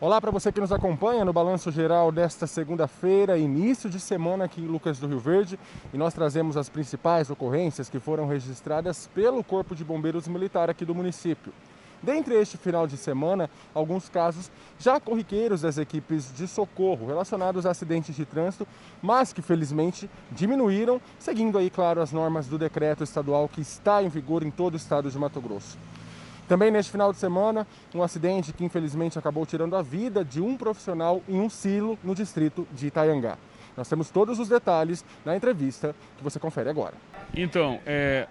Olá para você que nos acompanha no Balanço Geral desta segunda-feira, início de semana aqui em Lucas do Rio Verde, e nós trazemos as principais ocorrências que foram registradas pelo Corpo de Bombeiros Militar aqui do município. Dentre este final de semana, alguns casos já corriqueiros das equipes de socorro relacionados a acidentes de trânsito, mas que felizmente diminuíram, seguindo aí, claro, as normas do decreto estadual que está em vigor em todo o estado de Mato Grosso. Também neste final de semana, um acidente que infelizmente acabou tirando a vida de um profissional em um silo no distrito de Itaiangá. Nós temos todos os detalhes na entrevista que você confere agora. Então,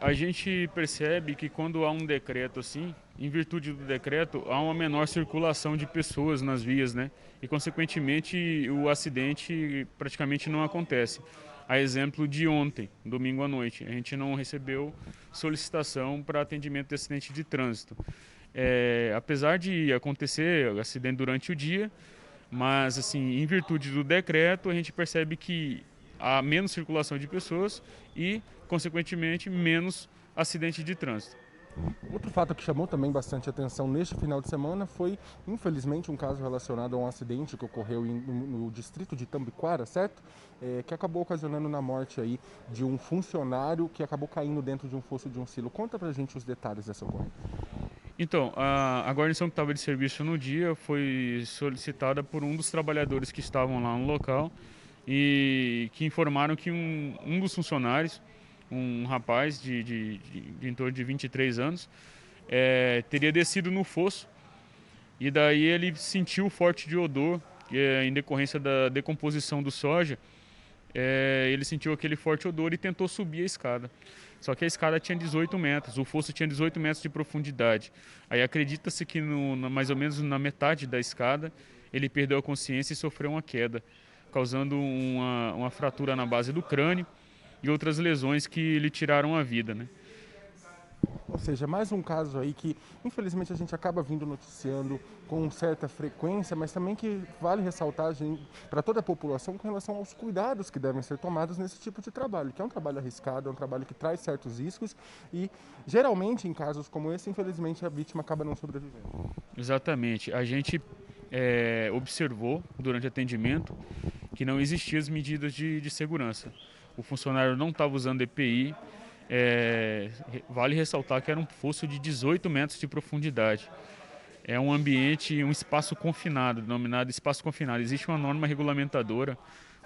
a gente percebe que quando há um decreto assim, em virtude do decreto, há uma menor circulação de pessoas nas vias, né? E, consequentemente, o acidente praticamente não acontece. A exemplo de ontem, domingo à noite, a gente não recebeu solicitação para atendimento de acidente de trânsito. Apesar de acontecer acidente durante o dia, mas, assim, em virtude do decreto, a gente percebe que há menos circulação de pessoas e, consequentemente, menos acidente de trânsito. Outro fato que chamou também bastante atenção neste final de semana foi, infelizmente, um caso relacionado a um acidente que ocorreu no distrito de Tambiquara, certo? Que acabou ocasionando na morte aí de um funcionário que acabou caindo dentro de um fosso de um silo. Conta pra gente os detalhes dessa ocorrência. Então, a guarnição que estava de serviço no dia foi solicitada por um dos trabalhadores que estavam lá no local e que informaram que um dos funcionários, um rapaz de em torno de 23 anos, teria descido no fosso e daí ele sentiu o forte de odor, em decorrência da decomposição do soja. Ele sentiu aquele forte odor e tentou subir a escada. Só que a escada tinha 18 metros, o fosso tinha 18 metros de profundidade. Aí acredita-se que mais ou menos na metade da escada ele perdeu a consciência e sofreu uma queda, causando uma fratura na base do crânio e outras lesões que lhe tiraram a vida, né? Ou seja, mais um caso aí que, infelizmente, a gente acaba vindo noticiando com certa frequência, mas também que vale ressaltar para toda a população com relação aos cuidados que devem ser tomados nesse tipo de trabalho, que é um trabalho arriscado, é um trabalho que traz certos riscos e, geralmente, em casos como esse, infelizmente, a vítima acaba não sobrevivendo. Exatamente. A gente observou durante o atendimento que não existiam as medidas de segurança. O funcionário não estava usando EPI. Vale ressaltar que era um fosso de 18 metros de profundidade. É um ambiente, um espaço confinado, denominado espaço confinado. Existe uma norma regulamentadora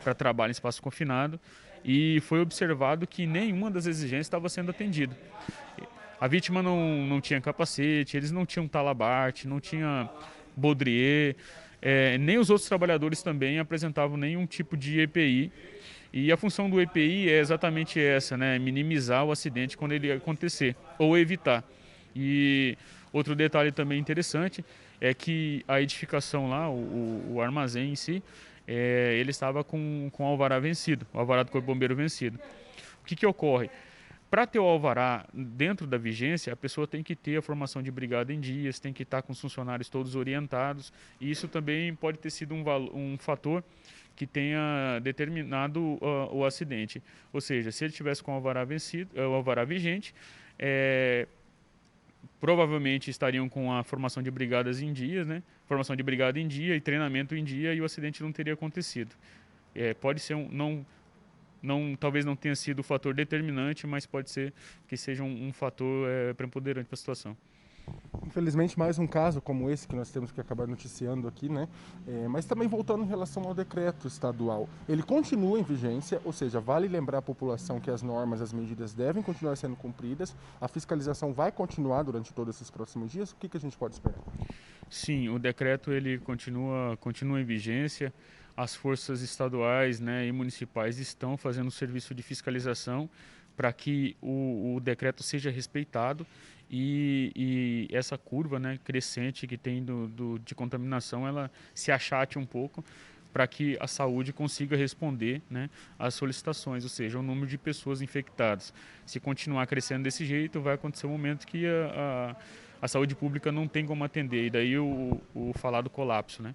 para trabalho em espaço confinado e foi observado que nenhuma das exigências estava sendo atendida. A vítima não tinha capacete, eles não tinham talabarte, não tinha baudrier, nem os outros trabalhadores também apresentavam nenhum tipo de EPI. E a função do EPI é exatamente essa, né? Minimizar o acidente quando ele acontecer, ou evitar. E outro detalhe também interessante é que a edificação lá, o armazém em si, ele estava com o alvará vencido, o alvará do Corpo Bombeiro vencido. O que ocorre? Para ter o alvará dentro da vigência, a pessoa tem que ter a formação de brigada em dias, tem que estar com os funcionários todos orientados, e isso também pode ter sido um fator que tenha determinado o acidente. Ou seja, se ele tivesse com o alvará vencido, o alvará vigente, provavelmente estariam com a formação de brigadas em dias, né? Formação de brigada em dia e treinamento em dia, e o acidente não teria acontecido. Pode ser talvez não tenha sido o fator determinante, mas pode ser que seja um fator preponderante para a situação. Infelizmente, mais um caso como esse que nós temos que acabar noticiando aqui, né? Mas também voltando em relação ao decreto estadual. Ele continua em vigência, ou seja, vale lembrar a população que as normas, as medidas devem continuar sendo cumpridas, a fiscalização vai continuar durante todos esses próximos dias. O que a gente pode esperar? Sim, o decreto ele continua em vigência. As forças estaduais, né, e municipais estão fazendo o serviço de fiscalização para que o decreto seja respeitado e essa curva, né, crescente que tem de contaminação, ela se achate um pouco para que a saúde consiga responder, né, às solicitações, ou seja, o número de pessoas infectadas. Se continuar crescendo desse jeito, vai acontecer um momento que a saúde pública não tem como atender, e daí o falado colapso, né?